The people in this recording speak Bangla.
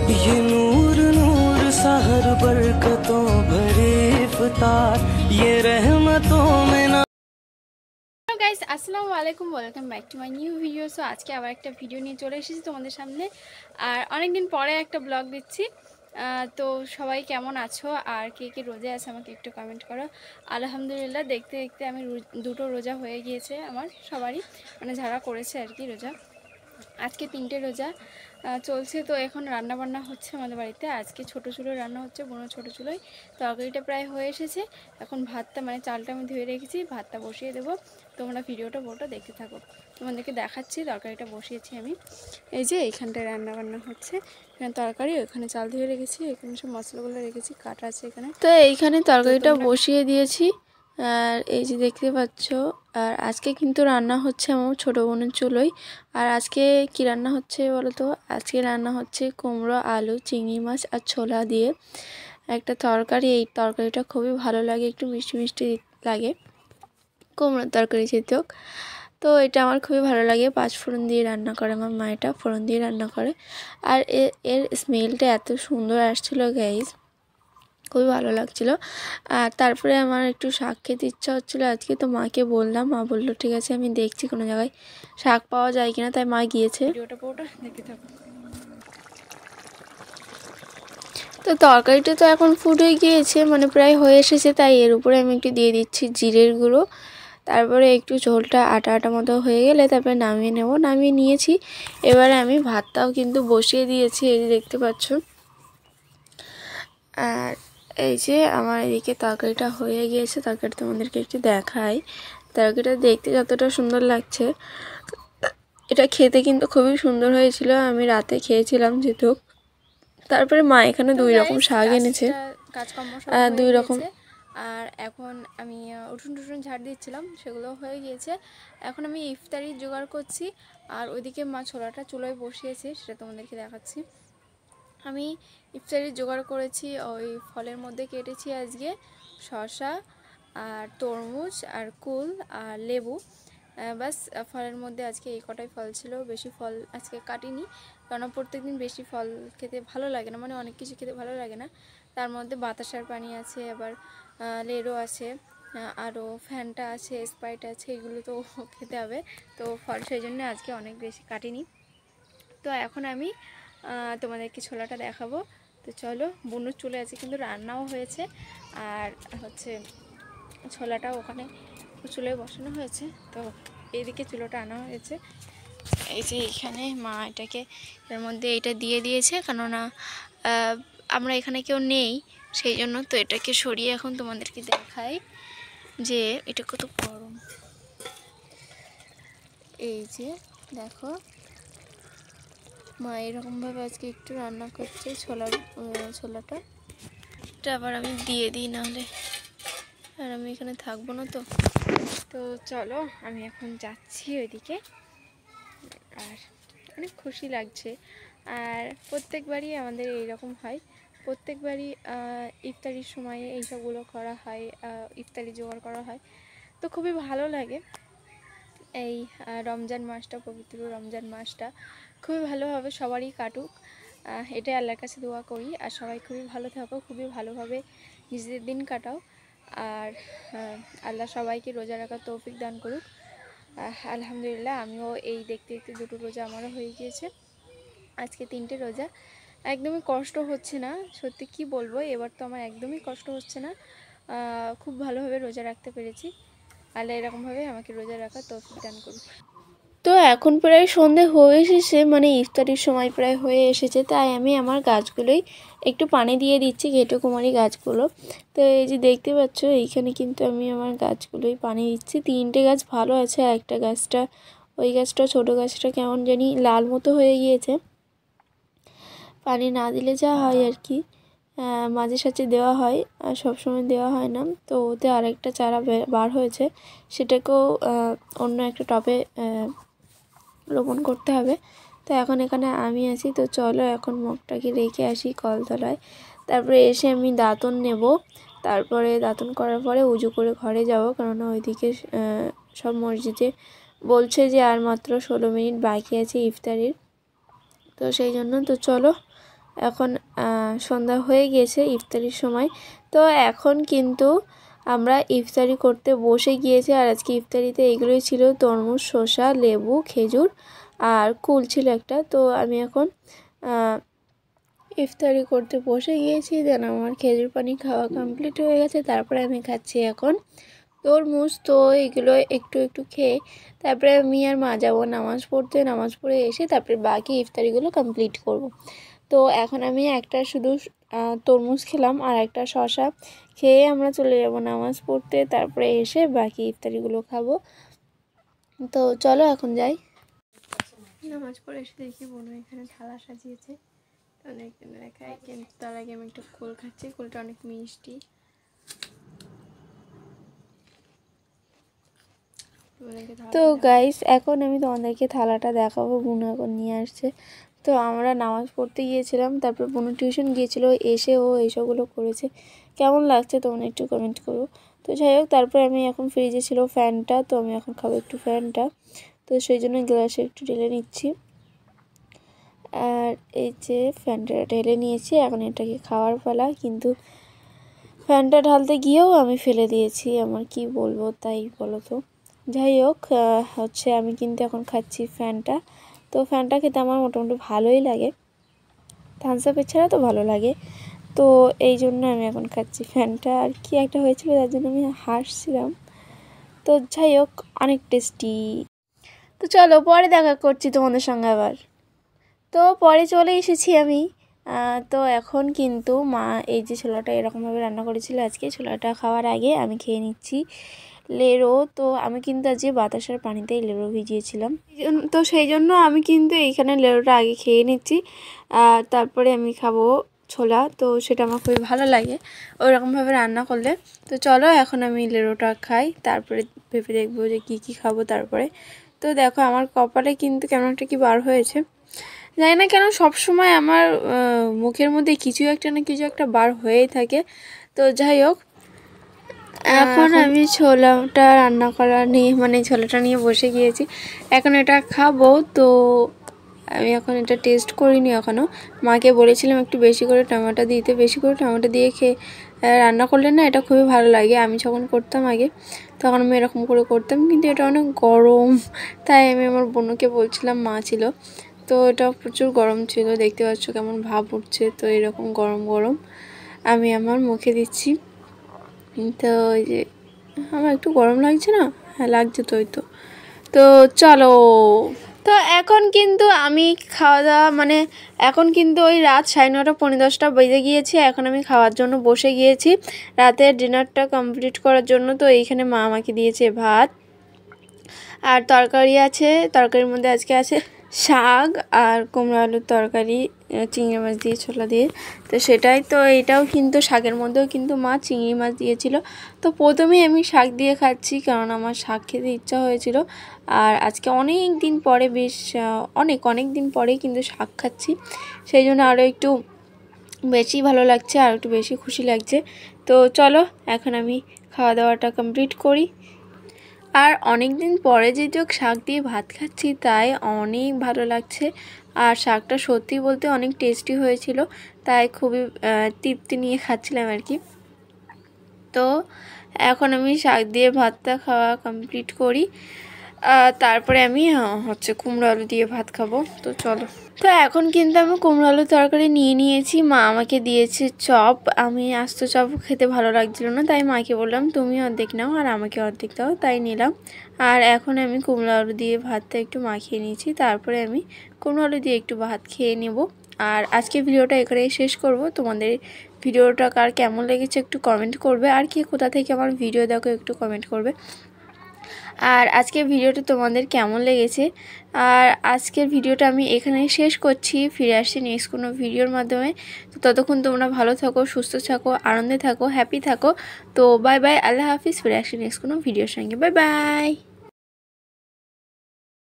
ये नूर नूर सहर बरकतों भरे इफ्तार ये रहमतों में ना। হ্যালো গাইস, আসসালামু আলাইকুম, welcome back to my new video. So আজকে আবার একটা ভিডিও নিয়ে চলে এসেছি তোমাদের সামনে। আর অনেক দিন পরে একটা ব্লগ দিচ্ছি। তো সবাই কেমন আছো আর কে কে রোজা আছে আমাকে একটু কমেন্ট করো। আলহামদুলিল্লাহ, দেখতে দেখতে আমি দুটো রোজা হয়ে গিয়েছে আমার সবারই, মানে যারা করেছে আর কি রোজা। আজকে 3টে রোজা চলছে। তো এখন রান্না বান্না হচ্ছে আমাদের বাড়িতে। আজকে ছোটো চুলোয় রান্না হচ্ছে, বোনো ছোটো চুলোয়। তরকারিটা প্রায় হয়ে এসেছে। এখন ভাতটা, মানে চালটা আমি ধুয়ে রেখেছি, ভাতটা বসিয়ে দেবো। তোমরা ভিডিওটা পুরোটা দেখতে থাকো, তোমাদেরকে দেখাচ্ছি। তরকারিটা বসিয়েছি আমি, এই যে এইখানটায় রান্না বান্না হচ্ছে। এখানে তরকারি, ওখানে চাল ধুয়ে রেখেছি, এখানে সব মশলাগুলো রেখেছি, কাটা আছে এখানে। তো এইখানে তরকারিটা বসিয়ে দিয়েছি। আর এই যে দেখতে পাচ্ছ, আর আজকে কিন্তু রান্না হচ্ছে আমার ছোটো বোনের চুলোই। আর আজকে কি রান্না হচ্ছে বলো তো? আজকে রান্না হচ্ছে কুমড়ো, আলু, চিংড়ি মাছ আর ছোলা দিয়ে একটা তরকারি। এই তরকারিটা খুবই ভালো লাগে, একটু মিষ্টি মিষ্টি লাগে, কুমড়োর তরকারি যেহেতু। তো এটা আমার খুবই ভালো লাগে। 5 ফোড়ন দিয়ে রান্না করে আমার মা, এটা ফোড়ন দিয়ে রান্না করে। আর এর স্মেলটা এত সুন্দর আসছিলো গাইস, খুবই ভালো লাগছিলো। আর তারপরে আমার একটু শাক খেতে ইচ্ছা হচ্ছিলো আজকে, তো মাকে বললাম। মা বললো ঠিক আছে, আমি দেখছি কোনো জায়গায় শাক পাওয়া যায় কিনা। তাই মা গিয়েছে। ভিডিওটা পুরোটা দেখতে থাকো। তো তরকারিটা তো এখন ফুটে গিয়েছে, মানে প্রায় হয়ে এসেছে। তাই এর উপরে আমি একটু দিয়ে দিচ্ছি জিরের গুঁড়ো। তারপরে একটু ঝোলটা আটা আটা মতো হয়ে গেলে তারপরে নামিয়ে নেব। নামিয়ে নিয়েছি। এবারে আমি ভাতটাও কিন্তু বসিয়ে দিয়েছি, এই যে দেখতে পাচ্ছ। আর এই যে আমার এদিকে তরকারিটা হয়ে গিয়েছে। তরকারি তোমাদেরকে একটু দেখাই। তরকারিটা দেখতে যতটা সুন্দর লাগছে, এটা খেতে কিন্তু খুবই সুন্দর হয়েছিল। আমি রাতে খেয়েছিলাম যেহেতু। তারপরে মা এখানে 2 রকম শাক এনেছে, কাজকর্ম 2 রকম। আর এখন আমি উঠুন টুঠুন ঝাড় দিচ্ছিলাম, সেগুলো হয়ে গিয়েছে। এখন আমি ইফতারি জোগাড় করছি। আর ওইদিকে মা ছোলাটা চুলোয় বসিয়েছে, সেটা তোমাদেরকে দেখাচ্ছি। আমি ইফতারি জোগাড় করেছি, ওই ফলের মধ্যে কেটেছি আজকে শসা আর তরমুজ আর কুল আর লেবু। বাস, ফলের মধ্যে আজকে এই কটাই ফল ছিল, বেশি ফল আজকে কাটিনি। কারণ প্রত্যেকদিন বেশি ফল খেতে ভালো লাগে না, মানে অনেক কিছু খেতে ভালো লাগে না। তার মধ্যে বাতাসার পানি আছে, আবার লেরো আছে, আরও ফ্যানটা আছে, স্প্রাইট আছে, এগুলো তো খেতে হবে। তো ফল সেই জন্য আজকে অনেক বেশি কাটিনি। তো এখন আমি তোমাদেরকে ছোলাটা দেখাবো। তো চলো, বুনুর চুলে আছে কিন্তু রান্নাও হয়েছে। আর হচ্ছে ছোলাটাও ওখানে চুলোয় বসানো হয়েছে। তো এইদিকে চুলোটা আনা হয়েছে। এই যে এখানে মা এটাকে এর মধ্যে এটা দিয়ে দিয়েছে, কেননা আমরা এখানে কেউ নেই, সেই জন্য। তো এটাকে সরিয়ে এখন তোমাদেরকে দেখাই যে এটা কত গরম। এই যে দেখো, মা এরকমভাবে আজকে একটু রান্না করছে ছোলাটা। এটা আবার আমি দিয়ে দিই, নাহলে আর আমি এখানে থাকবো না। তো চলো, আমি এখন যাচ্ছি ওইদিকে। আর অনেক খুশি লাগছে। আর প্রত্যেকবারই আমাদের এইরকম হয়, প্রত্যেকবারই ইফতারির সময়ে এইসবগুলো করা হয়, ইফতারি জোগাড় করা হয়। তো খুবই ভালো লাগে। এই রমজান মাসটা, পবিত্র রমজান মাসটা খুবই ভালোভাবে সবারই কাটুক, এটাই আল্লাহর কাছে দোয়া করি। আর সবাই খুবই ভালো থাকো, খুবই ভালোভাবে নিজেদের দিন কাটাও। আর আল্লাহ সবাইকে রোজা রাখার তৌফিক দান করুক। আলহামদুলিল্লাহ, আমিও এই দেখতে দেখতে 2টো রোজা আমারও হয়ে গিয়েছে। আজকে 3টে রোজা। একদমই কষ্ট হচ্ছে না, সত্যি কি বলবো, এবার তো আমার একদমই কষ্ট হচ্ছে না। খুব ভালোভাবে রোজা রাখতে পেরেছি। আল্লাহ এরকমভাবে আমাকে রোজা রাখার তৌফিক দান করুক। তো এখন প্রায় সন্ধে হয়ে এসেছে, মানে ইফতারির সময় প্রায় হয়ে এসেছে। তাই আমি আমার গাছগুলোই একটু পানি দিয়ে দিচ্ছি, ঘেটুকুমারি গাছগুলো। তো এই যে দেখতে পাচ্ছ, এইখানে কিন্তু আমি আমার গাছগুলোই পানি দিচ্ছি। 3টে গাছ ভালো আছে, আর একটা গাছটা, ওই গাছটা ছোটো গাছটা কেমন জানি লাল মতো হয়ে গিয়েছে। পানি না দিলে যা হয় আর কি, মাঝে সাঝে দেওয়া হয়, আর সবসময় দেওয়া হয় না। তো ওতে আরেকটা চারা বার হয়েছে, সেটাকেও অন্য একটা টবে রোপণ করতে হবে। তো এখন এখানে আমি আছি। তো চলো এখন মুখটাকে রেখে আসি কলতলায়। তারপরে এসে আমি দাঁতন নেব। তারপরে দাঁতন করার পরে উজু করে ঘরে যাব, কেননা ওইদিকে সব মসজিদে বলছে যে আর মাত্র 16 মিনিট বাকি আছে ইফতারির। তো সেই জন্য তো চলো এখন সন্ধ্যা হয়ে গেছে ইফতারির সময়। তো এখন কিন্তু আমরা ইফতারি করতে বসে গিয়েছি। আর আজকে ইফতারিতে এগুলোই ছিল, তরমুজ, শসা, লেবু, খেজুর আর কুল ছিল একটা। তো আমি এখন ইফতারি করতে বসে গিয়েছি। দেন আমার খেজুর পানি খাওয়া কমপ্লিট হয়ে গেছে। তারপরে আমি খাচ্ছি এখন তরমুজ। তো এগুলো একটু একটু খেয়ে তারপরে আমি আর মা যাবো নামাজ পড়তে। নামাজ পড়ে এসে তারপরে বাকি ইফতারিগুলো কমপ্লিট করব। তো এখন আমি একটা শুধু তরমুজ খেলাম আর একটা শসা খেয়ে আমরা চলে যাব নামাজ পড়তে। তারপরে এসে বাকি ইফতারিগুলো খাবো। তো চলো এখন যাই। নামাজ পড়ে এসে দেখি বোন এখানে থালা সাজিয়েছে, অনেক খাই। কিন্তু তার আগে আমি একটা কোল খাচ্ছি। কোলটা অনেক মিষ্টি। তো গাইস এখন আমি তোমাদেরকে থালাটা দেখাবো। বোন এখন নিয়ে আসছে। তো আমরা নামাজ পড়তে গিয়েছিলাম, তারপর বোন টিউশন গিয়েছিল, এসে ও এইসবগুলো করেছে। কেমন লাগছে তোমরা একটু কমেন্ট করো। তো যাই হোক, তারপরে আমি এখন ফ্রিজে ছিল ফ্যানটা, তো আমি এখন খাবো একটু ফ্যানটা। তো সেই জন্য গ্লাসে একটু ঢেলে নিচ্ছি। আর এই যে ফ্যানটা ঢেলে নিয়েছি, এখন এটাকে খাওয়ার পালা। কিন্তু ফ্যানটা ঢালতে গিয়েও আমি ফেলে দিয়েছি, আমার কি বলবো তাই বলো তো। যাই হোক, হচ্ছে আমি কিন্তু এখন খাচ্ছি ফ্যানটা। তো ফ্যানটা খেতে আমার মোটামুটি ভালোই লাগে, থামস আপের ছাড়া তো ভালো লাগে। তো এই জন্য আমি এখন খাচ্ছি ফ্যানটা। আর কি একটা হয়েছিল যার জন্য আমি হাসছিলাম। তো যাই হোক, অনেক টেস্টি। তো চলো পরে দেখা করছি তোমাদের সঙ্গে আবার। তো পরে চলে এসেছি আমি। তো এখন কিন্তু মা এই যে ছোলাটা এরকমভাবে রান্না করেছিল আজকে। ছোলাটা খাওয়ার আগে আমি খেয়ে নিচ্ছি লেরো। তো আমি কিন্তু আজকে বাতাসার পানিতেই লেরো ভিজিয়েছিলাম, তো সেই জন্য আমি কিন্তু এইখানে লেরোটা আগে খেয়ে নিচ্ছি। আর তারপরে আমি খাবো ছোলা। তো সেটা আমার খুবই ভালো লাগে ওইরকমভাবে রান্না করলে। তো চলো এখন আমি লেরোটা খাই, তারপরে ভেবে দেখবো যে কী খাবো তারপরে। তো দেখো আমার কপালে কিন্তু কেমন একটা কি বার হয়েছে, জানি না কেন সবসময় আমার মুখের মধ্যে কিছু একটা না কিছু একটা বার হয়েই থাকে। তো যাই হোক, এখন আমি ছোলাটা রান্না করা নিয়ে মানে ছোলাটা নিয়ে বসে গিয়েছি। এখন এটা খাবো। তো আমি এখন এটা টেস্ট করিনি এখনও। মাকে বলেছিলাম একটু বেশি করে টমেটো দিতে, বেশি করে টমেটো দিয়ে খেয়ে রান্না করলে না এটা খুবই ভালো লাগে। আমি যখন করতাম আগে তখন আমি এরকম করে করতাম, কিন্তু এটা অনেক গরম, তাই আমি আমার বোনকে বলছিলাম, মা ছিল তো এটা প্রচুর গরম ছিল, দেখতে পাচ্ছ কেমন ভাব উঠছে। তো এরকম গরম গরম আমি আমার মুখে দিচ্ছি। তো ওই যে আমার একটু গরম লাগছে না? হ্যাঁ লাগছে তো। ওই তো চলো। তো এখন কিন্তু আমি খাওয়া দাওয়া মানে এখন কিন্তু ওই রাত 9:30 পৌনে 10টা বেজে গিয়েছে। এখন আমি খাওয়ার জন্য বসে গিয়েছি রাতের ডিনারটা কমপ্লিট করার জন্য। তো এইখানে মা আমাকে দিয়েছে ভাত আর তরকারি আছে। তরকারির মধ্যে আজকে আছে শাক আর কুমড়ো আলুর তরকারি, চিংড়ি মাছ দিয়ে ছোলা দিয়ে। তো সেটাই তো, এটাও কিন্তু শাকের মধ্যেও কিন্তু মা চিংড়ি মাছ দিয়েছিল। তো প্রথমেই আমি শাক দিয়ে খাচ্ছি, কারণ আমার শাক খেতে ইচ্ছা হয়েছিল। আর আজকে অনেক দিন পরে, বেশ অনেক দিন পরেই কিন্তু শাক খাচ্ছি, সেই জন্য আরও একটু বেশি ভালো লাগছে, আর একটু বেশি খুশি লাগছে। তো চলো এখন আমি খাওয়া দাওয়াটা কমপ্লিট করি। আর অনেক দিন পরে যেহেতু শাক দিয়ে ভাত খাচ্ছি, তাই অনেক ভালো লাগছে। আর শাকটা সত্যি বলতে অনেক টেস্টি হয়েছিল, তাই খুবই তৃপ্তি নিয়ে খাচ্ছিলাম আর কি। তো এখন আমি শাক দিয়ে ভাতটা খাওয়া কমপ্লিট করি, তারপরে আমি হচ্ছে কুমড়ো আলু দিয়ে ভাত খাবো। তো চলো। তো এখন কিন্তু আমি কুমড়ো আলুর তরকারি নিয়ে নিয়েছি। মা আমাকে দিয়েছে চপ। আমি আস্ত চপ খেতে ভালো লাগছিল না, তাই মাকে বললাম তুমি অর্ধেক নাও আর আমাকে অর্ধেক দাও, তাই নিলাম। আর এখন আমি কুমড়ো আলু দিয়ে ভাতটা একটু মাখিয়ে নিয়েছি, তারপরে আমি কুমড়ো আলু দিয়ে একটু ভাত খেয়ে নেব। আর আজকে ভিডিওটা এখানেই শেষ করব। তোমাদের ভিডিওটা কার কেমন লেগেছে একটু কমেন্ট করবে, আর কি কোথা থেকে আমার ভিডিও দেখো একটু কমেন্ট করবে। আর আজকের ভিডিওটা তোমাদের কেমন লেগেছে। আর আজকের ভিডিওটা আমি এখানেই শেষ করছি, ফিরে আসছি নেক্সট কোনো ভিডিওর মাধ্যমে। তো ততক্ষণ তোমরা ভালো থাকো, সুস্থ থাকো, আনন্দে থাকো, হ্যাপি থাকো। তো বাই বাই, আল্লাহ হাফিজ। ফিরে আসছি নেক্সট কোনো ভিডিওর সঙ্গে। Bye bye.